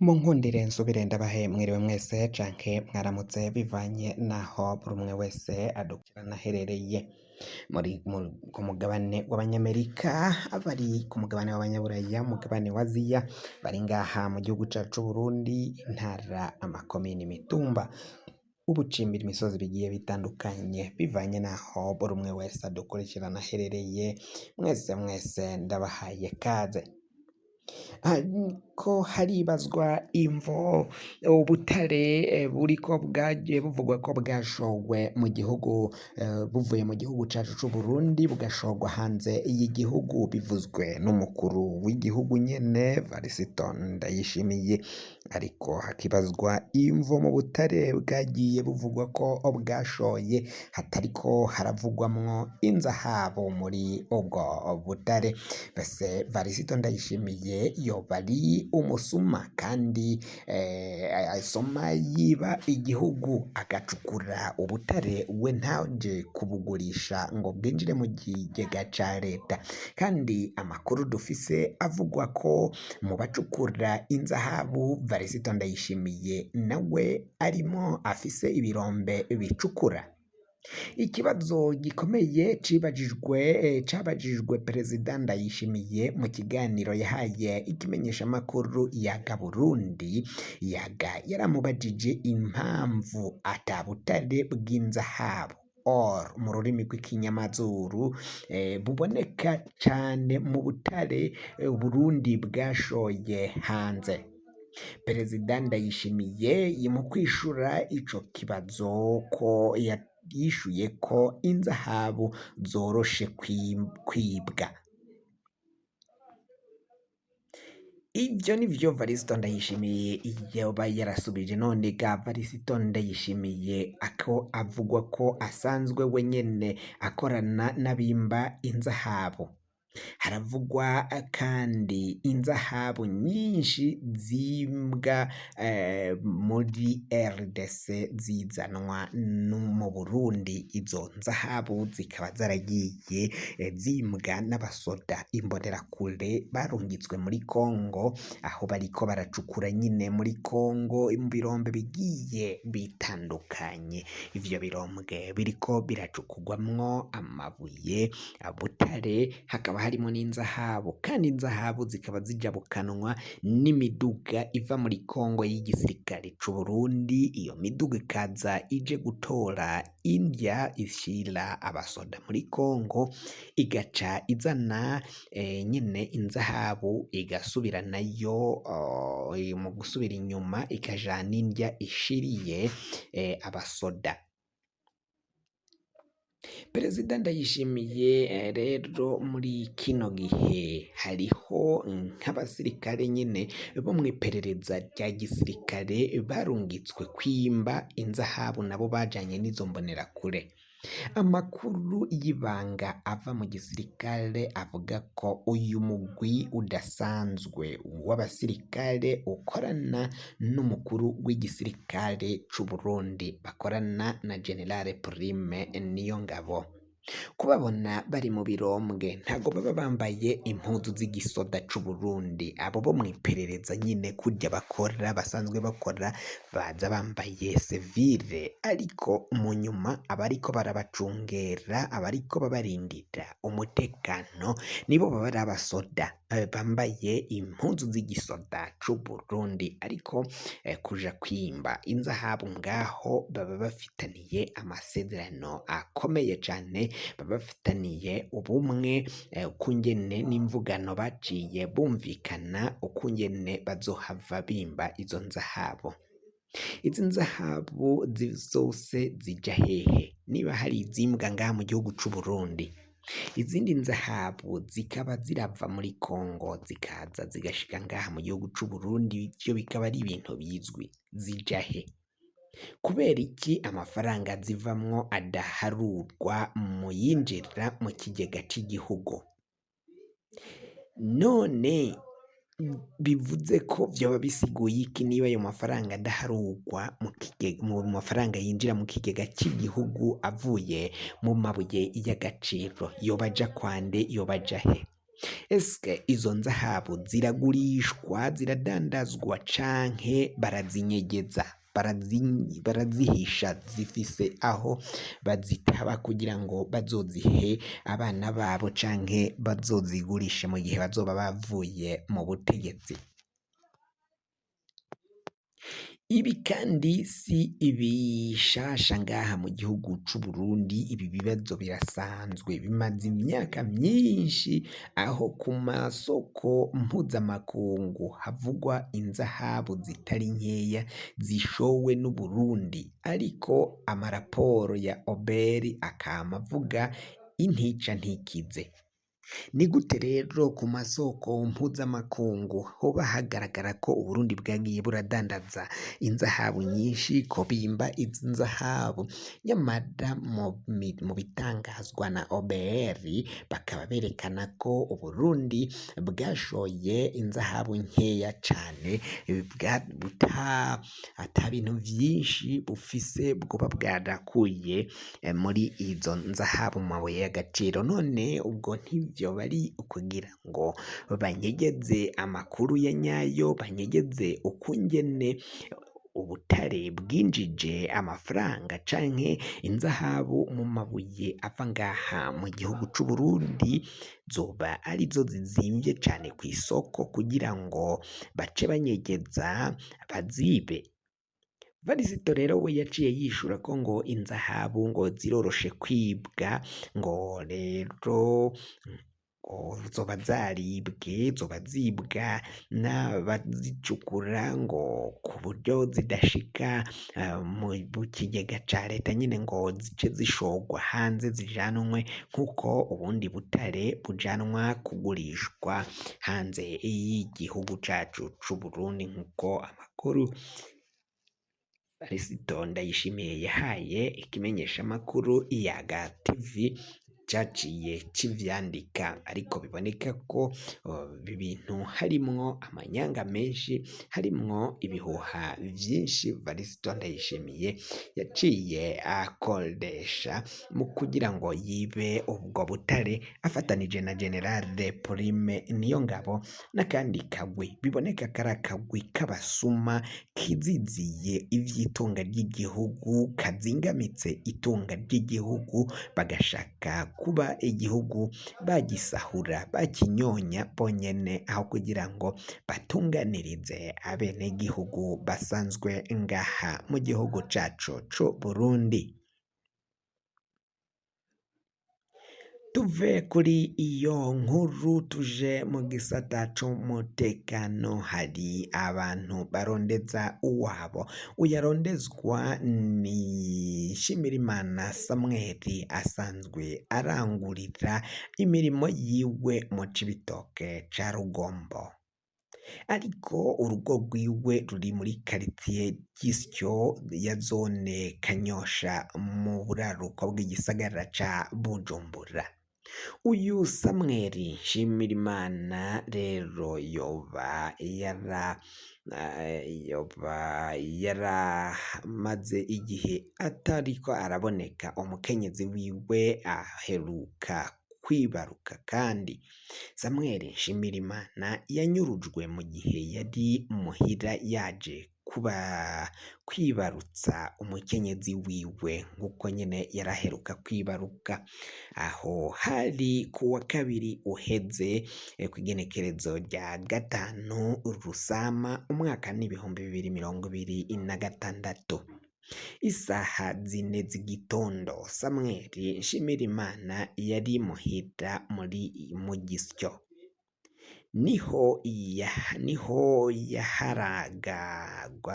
Munkundire nsubire ndabahe mwiriwe mwese canke mwaramutse bivanye naho buri umwe wese adukurikirana aherereye ku mugabane w'abanyamerika, abari ku mugabane w'abanyaburaya, umugabane wa Aziya, bari ngaha mu gihugu cacu c'Uburundi, intara, amakomine, imitumba, ubucimbira, imisozi bigiye bitandukanye bivanye naho buri umwe wese adukurikirana aherereye. Mwese ndabahaye kaze. Ko haribazwa imvo ubutare buriko bwagiye buvugwa ko bwashogwe mu gihugu, buvuye mu gihugu cacu c'Uburundi bugashogwa hanze y'igihugu, bivuzwe n'umukuru w'igihugu nyene Varisito Ndayishimiye, ariko hakibazwa imvo mu butare bwagiye buvugwa ko bwashoye hatariko haravugwamwo inzahabu muri ubwo butare. Bese Varisito Ndayishimiye yoba ari umusuma kandi asoma yiba igihugu agacukura ubutare we ntaje kubugurisha ngo bwinjire mu kigega ca leta, kandi amakuru dufise avugwa ko mu bacukura inzahabu Varisito Ndayishimiye nawe arimo afise ibirombe bicukura. Ikibazo gikomeye cabajijwe Perezida Ndayishimiye mu kiganiro yahaye ikimenyeshamakuru Yaga Burundi. Yaga yaramubajije impamvu ata butare bw'inzahabu or mu rurimi rw'ikinyamazuru buboneka cane mu butare Burundi bwashoye hanze. Perezida Ndayishimiye mu kwishura ico kibazo ko yishuye ko inzahabu zoroshe kwibwa. Ivyo nivyo Varisito Ndayishimiye yoba yarasubije. None ga Varisito Ndayishimiye ako avugwa ko asanzwe we nyene akorana n'abimba inzahabu. Haravugwa kandi inzahabu nyinshi zimbwa muri RDC zizanwa mu Burundi. Izo nzahabu zikaba zaragiye zimbwa n'abasoda imbonerakure barungitswe muri Kongo, aho bariko baracukura nyine muri Kongo mu birombe bigiye bitandukanye. Ivyo birombwe biriko biracukurwamwo amabuye, butare, hakaba harimo n'inzahabu, kandi inzahabu zikaba zijabukanwa n'imiduga iva muri Kongo y'igisirikare c'Uburundi. Iyo miduga ikaza ije gutora indya ishira abasoda muri Kongo, igaca izana nyine inzahabu igasubira nayo mu gusubira inyuma ikajana indya ishiriye abasoda. Perezida Ndayishimiye rero muri kino gihe hariho nk'abasirikare nyine bo mw'iperereza rya gisirikare barungitswe kwimba inzahabu, nabo bajanye n'izo mbonerakure. Amakuru y'ibanga ava mu gisirikare avuga ko uyu mugwi udasanzwe w'abasirikare ukorana n'umukuru w'igisirikare c'Uburundi, bakorana na General Prime Niyongabo. Kubabona bari mu birombwe ntago baba bambaye impuzu z'igisoda c'Uburundi. Abo bo mw'iperereza nyine kurya bakora, basanzwe bakora, baza bambaye civile, ariko mu nyuma abariko barabacungera, abariko babarindira umutekano nibo baba ari abasoda bambaye impuzu z'igisoda c'Uburundi. Ariko kuja kwimba inzahabu ngaho baba bafitaniye amasezerano akomeye cane, baba bafitaniye ubumwe, ukungene n'imvugano baciye bumvikana ukungene bazohava bimba izo nzahabu. Izi nzahabu zose zija hehe? Niba hari izimbwa ngaha mu gihugu c'Uburundi, izindi nzahabu zikaba zirava muri Kongo zikaza zigashika ngaha mu gihugu c'Uburundi, ivyo bikaba ari ibintu bizwi. Zija he? Kubera iki amafaranga zivamwo adaharurwa mu yinjira mu kigega c'igihugu? None bivuze ko vyoba bisiguye iki niba ayo mafaranga adaharurwa mu mafaranga yinjira mu kigega c'igihugu avuye mu mabuye y'agaciro? Yoba aja kwande? Yoba aja he? Eske izo nzahabu ziragurishwa, ziradandazwa canke barazinyegeza, barazihisha zifise aho bazitaba kugira ngo bazozihe abana babo canke bazozigurishe mu gihe bazoba bavuye mu butegetsi. Ibi kandi si ibishasha ngaha mu gihugu c'Uburundi, ibi bibazo birasanzwe bimaze imyaka myinshi, aho ku masoko mpuzamakungu havugwa inzahabu zitari nkeya zishowe n'Uburundi, ariko amaraporo ya Oberi akama avuga intica ntikize. Ni gute rero ku masoko mpuzamakungu hoba hagaragara ko Uburundi bwagiye buradandaza inzahabu nyinshi, ko bimba izi nzahabu, nyamara mu bitangazwa na OBR bakaba berekana ko Uburundi bwashoye inzahabu nkeya cane, ata bintu vyinshi bufise bwoba bwarakuye muri izo nzahabu mu mabuye y'agaciro. None ubwo ntivyoba ari ukugira ngo banyegeze amakuru ya nyayo, banyegeze ukungene ubutare bwinjije amafaranga canke inzahabu mu mabuye ava ngaha mu gihugu c'Uburundi, zoba arizo zizimvye cane kw'isoko kugira ngo bace banyegeza bazibe. Varisito rero we yaciye yishura ko ngo inzahabu ngo ziroroshe kwibwa, ngo rero zoba zaribwe, zoba zibwa n'abazicukura, ngo ku buryo zidashika mu kigega ca leta nyine ngo zice zishorwa hanze zijanwe nk'uko ubundi butare bujanwa kugurishwa hanze y'igihugu cacu c'Uburundi, nk'uko amakuru Varisito Ndayishimiye yahaye ikimenyeshamakuru Iyaga TV caciye kivyandika. Ariko biboneka ko ibi bintu harimwo amanyanga menshi, harimwo ibihuha vyinshi Varisito Ndayishimiye yaciye akoresha mu kugira ngo yibe ubwo butare, afatanije na Generale Prime Niyongabo n'akandi kagwi biboneka ko ari akagwi k'abasuma kiziziye ivy'itunga ry'igihugu, kazingamitse itunga ry'igihugu, bagashaka kuba igihugu bagisahura, bakinyonya bonyene, aho kugira ngo batunganirize abenegihugu basanzwe ngaha mu gihugu cacu c'Uburundi. Tuve kuri iyo nkuru tuje mu gisata c'umutekano. Hari abantu barondeza uwabo, uyarondezwa ni Nshimirimana Samweli, asanzwe arangurira imirimo yiwe mu Cibitoke ca Rugombo, ariko urugo rwiwe ruri muri karitiye Gisyo ya zone Kanyosha mu buraruko bw'igisagara ca Bujumbura. Uyu Samweli Nshimirimana rero yoba yaramaze igihe atariko araboneka. Umukenyezi wiwe aheruka kwibaruka, kandi Samweli Nshimirimana yanyurujwe mu gihe yari muhira yaje kwibarutsa umukenyezi wiwe, nk'uko nyene yaraheruka kwibaruka. Aho hari ku wa kabiri uheze kw'igenekerezo rya 5 Rusama umwaka n'ibihumbi 2026, isaha 4 z'igitondo, Samweli Nshimirimana yari muhira mu Gisyo. Niho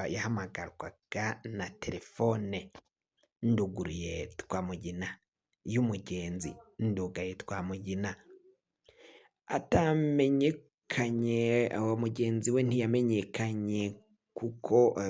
yahamagarwaga na telefone. Nduguruye Twamugina y'umugenzi, ndugaye Twamugina atamenyekanye. Mugenzi we ntiyamenyekanye kuko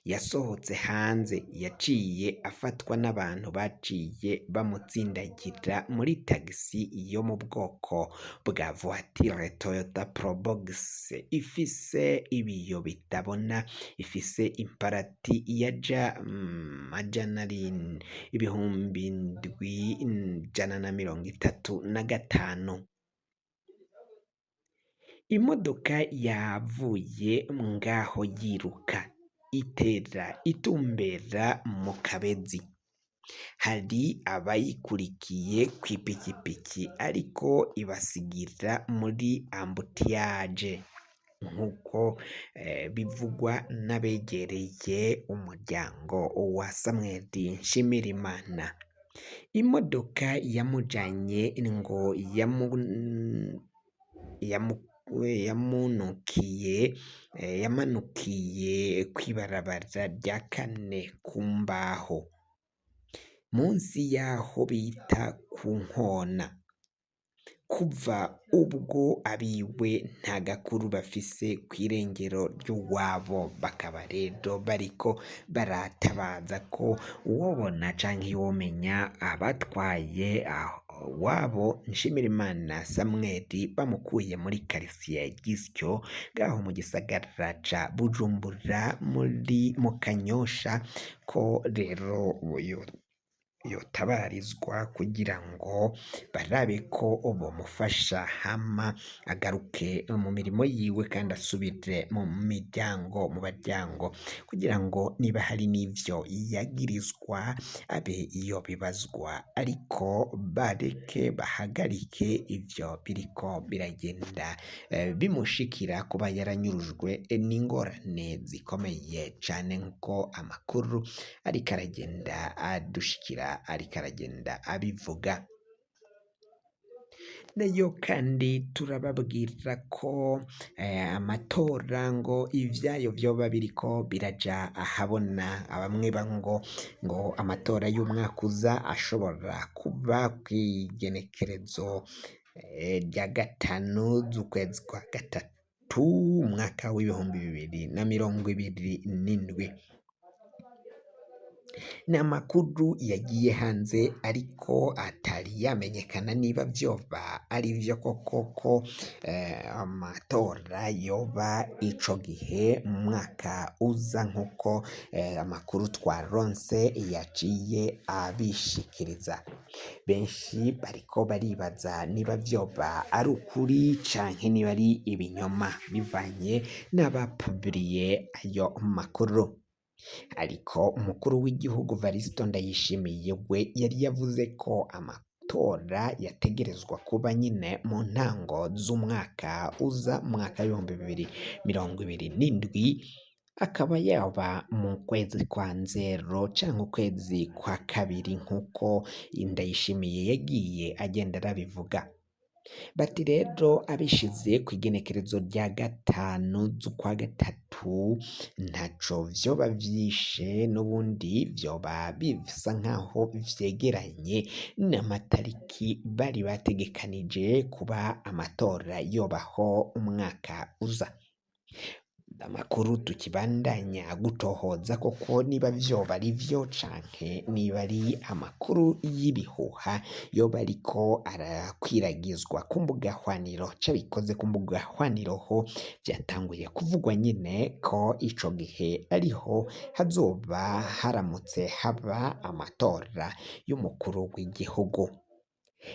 yasohotse hanze, yaciye afatwa n'abantu baciye bamutsindagira muri tagisi yo mu bwoko bwa voiture Toyota Probox ifise ibiyo bitabona, ifise imparati yaja 735. imodoka yavuye ngaho yiruka itera itumbera mu Kabezi, hari abayikurikiye kw'ipikipiki ariko ibasigira muri ambutiyaje nk'uko bivugwa n'abegereye umuryango wa Samweli Nshimirimana. Imodoka yamujanye ngo yamanukiye kw'ibarabara rya kane ku Mbaho, munsi y'aho bita ku Nkona. Kuva ubwo abiwe nta gakuru bafise kw'irengero ry'uwabo, bakaba rero bariko baratabaza ko uwobona canke womenya abatwaye wabo Nshimirimana Samweli bamukuye muri karitiye Gisyo ngaho mu gisagara ca Bujumbura mu Kanyosha, ko rero yotabarizwa kugira ngo barabe ko bomufasha hama agaruke mu mirimo yiwe kandi asubire mu baryango kugira ngo niba hari n'ivyo yagirizwa abe iyo bibazwa, ariko bareke bahagarike ivyo biriko biragenda bimushikira kuba yaranyurujwe n'ingorane zikomeye cane nk'uko amakuru ariko aragenda adushikira ariko aragenda abivuga. Nayo kandi turababwira ko amatora ngo ivyayo vyoba biriko biraja ahabona, bamwe ngo amatora y'umwaka uza ashobora kuba kw'igenekerezo rya 5 z'ukwezi kwa gatatu umwaka w'2027. Ni amakuru yagiye hanze ariko atari yamenyekana niba vyoba ari vyo koko amatora yoba ico gihe mu mwaka uza nk'uko amakuru twaronse yaciye abishikiriza. Benshi bariko baribaza niba vyoba ari ukuri canke niba ari ibinyoma bivanye n'abapubiriye ayo makuru. Ariko umukuru w'igihugu Varisito Ndayishimiye we yari yavuze ko amatora yategerezwa kuba nyine mu ntango z'umwaka uza mu mwaka w'2027, akaba yaba mu kwezi kwa Nzero canke ukwezi kwa kabiri nk'uko Ndayishimiye yagiye agenda arabivuga. Bati rero abishize kw'igenekerezo rya 5 z'ukwa gatatu ntaco vyoba vyishe, n'ubundi vyoba bisa nkaho vyegeranye n'amatariki bari bategekanije kuba amatora yobaho umwaka uza. Amakuru tukibandanya gutohoza koko niba vyoba ari vyo canke niba ari amakuru y'ibihuha yoba ariko arakwiragizwa ku mbuga hwaniro, cabikoze ku mbuga hwaniro ho vyatanguye kuvugwa nyine ko ico gihe ariho hazoba haramutse haba amatora y'umukuru w'igihugu.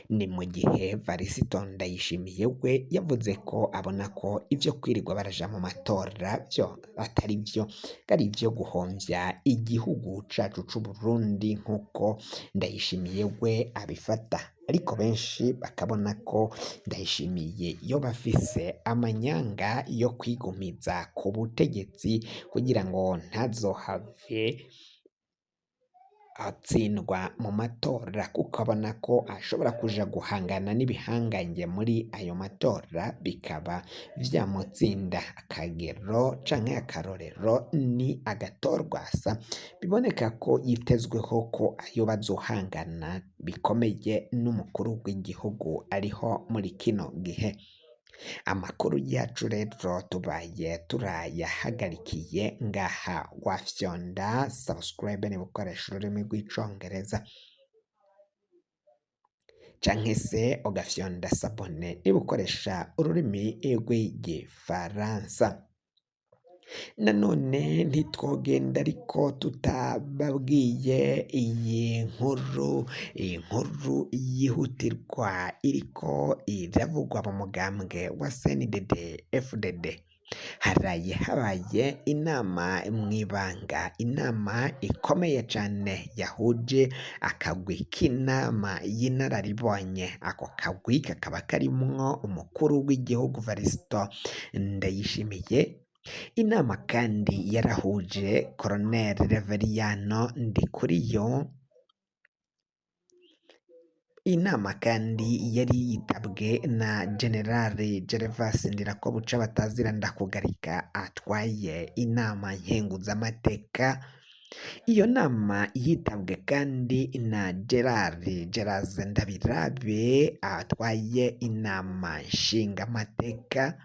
Ni mu gihe Varisito Ndayishimiye we yavuze ko abona ko ivyo kwirirwa baraja mu matora vyo atari vyo, ari ivyo guhomvya igihugu cacu c'Uburundi nk'uko Ndayishimiye we abifata. Ariko benshi bakabona ko Ndayishimiye yoba afise amanyanga yo kwigumiza ku butegetsi kugira ngo ntazohave atsindwa mu matora, kuko abona ko ashobora kuja guhangana n'ibihangange muri ayo matora bikaba vyamutsinda. Akagero canke akarorero ni Agathon-Rwasa, biboneka ko yitezweho ko ayo bazohangana bikomeye n'umukuru w'igihugu ariho muri kino gihe. Amakuru yacu rero tubaye turayahagarikiye ngaha. Wafyonda subscribe niba ukoresha ururimi rw'icongereza, canke se ugafyonda sabone niba ukoresha ururimi rw'igifaransa. nanone ntitwogenda ariko tutababwiye iyi nkuru yihutirwa iriko iravugwa mu mugambwe wa CNDD FDD. Haraye habaye inama mw'ibanga, inama ikomeye cane yahuje akagwi k'inama y'inararibonye. Ako kagwi kakaba karimwo umukuru w'igihugu Varisito Ndayishimiye. Inama kandi yarahuje Colonel Reveriyano Ndikuriyo. Inama kandi yari yitabwe na Generali Gervas Ndirakobuca batazira Ndakugarika atwaye inama nkenguzamateka. Iyo nama yitabwe kandi na Gerard Ndabirabe atwaye inama nshingamateka.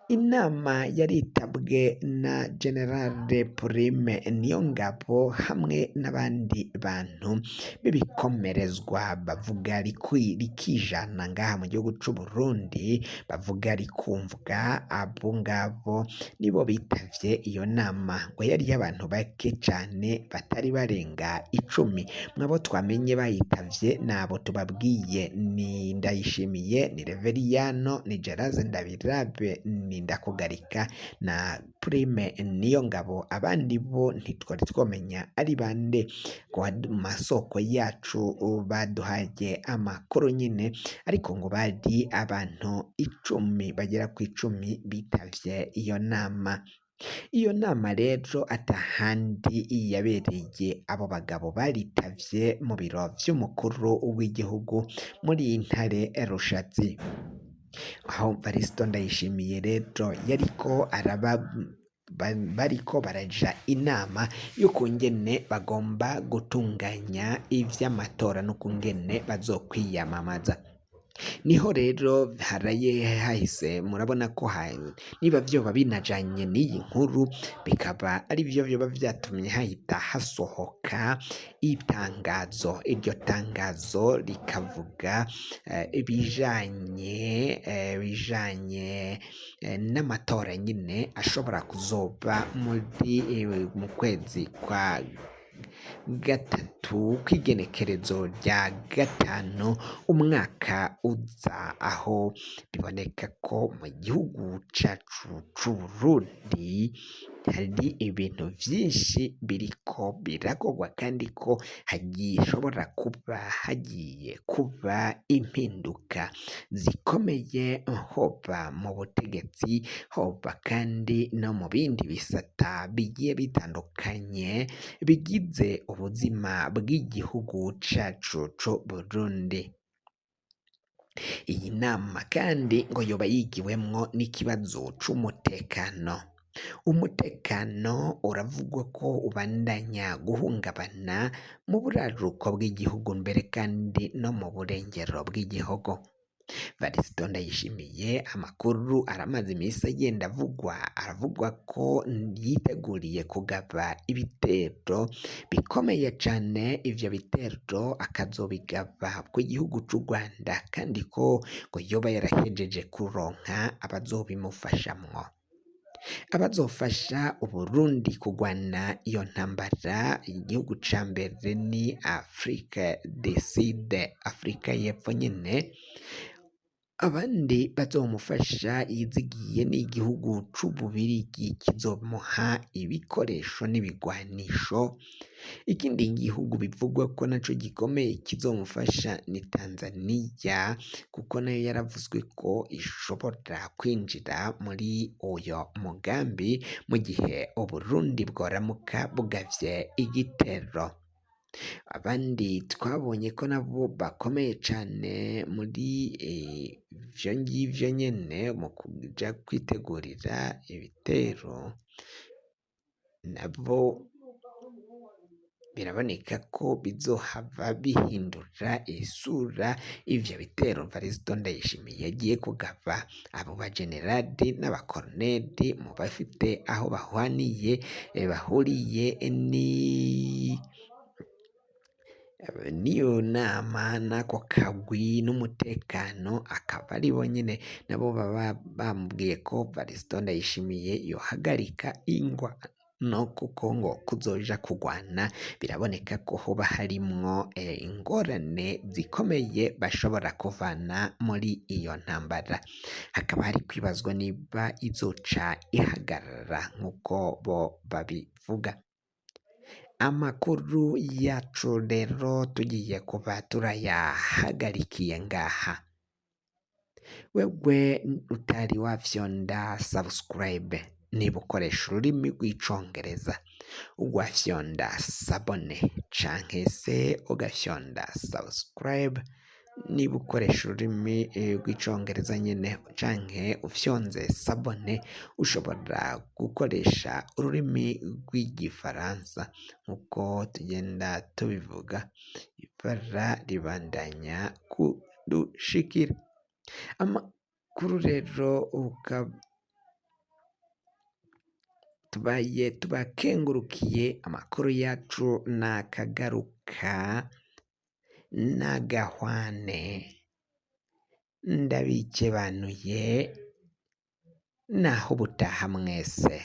Inama yaritabwe na General Prime Niyongabo hamwe n'abandi bantu b'ibikomerezwa bavuga rikijana ngaha mu gihugu c'u Burundi, bavuga rikumvwa. Abo ngabo nibo bitavye iyo nama, ngo yari y'abantu bake cane batari barenga 10. Mwabo twamenye bayitavye nabo tubabwiye ni Ndayishimiye, ni Reveriyano, ni Gerard Ndabirabe, ni Ndakugarika na Prime Niyongabo. Abandi bo ntitwari twomenya ari bande, kwa masoko yacu baduhaye amakuru nyine, ariko ngo bari abantu 10 bagera ku 10 bitavye iyo nama. Iyo nama rero atahandi yabereye, abo bagabo baritavye mu biro vy'umukuru w'igihugu muri Ntare Rushatsi, aho Varisito Ndayishimiye rero bariko baraja inama y'ukungene bagomba gutunganya ivy'amatora n'ukungene bazokwiyamamaza. Niho rero haraye hahise murabona ko niba vyoba binajanye n'iyi nkuru, bikaba ari vyo vyoba vyatumye hahita hasohoka itangazo. Iryo tangazo rikavuga ibijanye n'amatora nyine ashobora kuzoba mu kwezi kwa gatatu kw'igenekerezo rya 5 umwaka uza, aho biboneka ko mu gihugu cacu c'u Burundi hari ibintu vyinshi biriko birakogwa kandi ko hashobora kuba hagiye kuba impinduka zikomeye, hoba mu butegetsi, hoba kandi no mu bindi bisata bigiye bitandukanye bigize ubuzima bw'igihugu cacu c'u Burundi. Iyi nama kandi ngo yoba yigiwemwo n'ikibazo c'umutekano. Umutekano uravugwa ko ubandanya guhungabana mu buraruko bw'igihugu, mbere kandi no mu burengero bw'igihugu. Varisito Ndayishimiye amakuru aramaze iminsi agenda aravugwa ko yiteguriye kugaba ibitero bikomeye cane. Ivyo bitero akazobigaba ku gihugu c'u Rwanda, kandi ko ngo yoba yarahejeje kuronka abazobimufashamwo, abazofasha Uburundi kugwana iyo ntambara. Igihugu ca mbere ni Afrique du Sud, Afrika y'Epfo nyene. Abandi bazomufasha yizigiye n'igihugu c'Ububirigi, kizomuha ibikoresho n'ibigwanisho. Ikindi gihugu bivugwa ko naco gikomeye kizomufasha ni Tanzania, kuko nayo yaravuzwe ko ishobora kwinjira muri uyo mugambi mu gihe Uburundi bworamuka bugavye igitero. Abandi twabonye ko nabo bakomeye cane muri ivyo ngivyo nyene mu kuja kwitegurira ibitero, nabo biraboneka ko bizohava bihindura isura ivyo bitero Varisito Ndayishimiye yagiye kugaba. Abo bajenerali n'abakoroneli mu bafite aho bahuriye n'iyo nama n'ako kagwi n'umutekano akaba ari bo nyene nabo baba bamubwiye ko Variston Ndayishimiye yohagarika ingwano kuko ngo kuzoja kugwana biraboneka ko hoba harimwo ingorane zikomeye bashobora kuvana muri iyo ntambara. Hakaba hari kwibazwa niba izoca ihagarara nk'uko bo babivuga. Amakuru yacu rero tugiye kuba turayahagarikiye ngaha. Wewe utari wafyonda subscribe niba ukoresha ururimi rw'icongereza ugafyonda sabone canke se ugafyonda subscribe niba ukoresha ururimi rw'icongereza nyene canke ufyonze sabone ushobora gukoresha ururimi rw'igifaransa nk'uko tugenda tubivuga. Ibara ribandanya kudushikira. Amakuru rero tubaye tubakengurukiye, amakuru yacu nakagaruka n'agahwane. Ndabikebanuye naho ubutaha mwese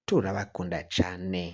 turabakunda cane.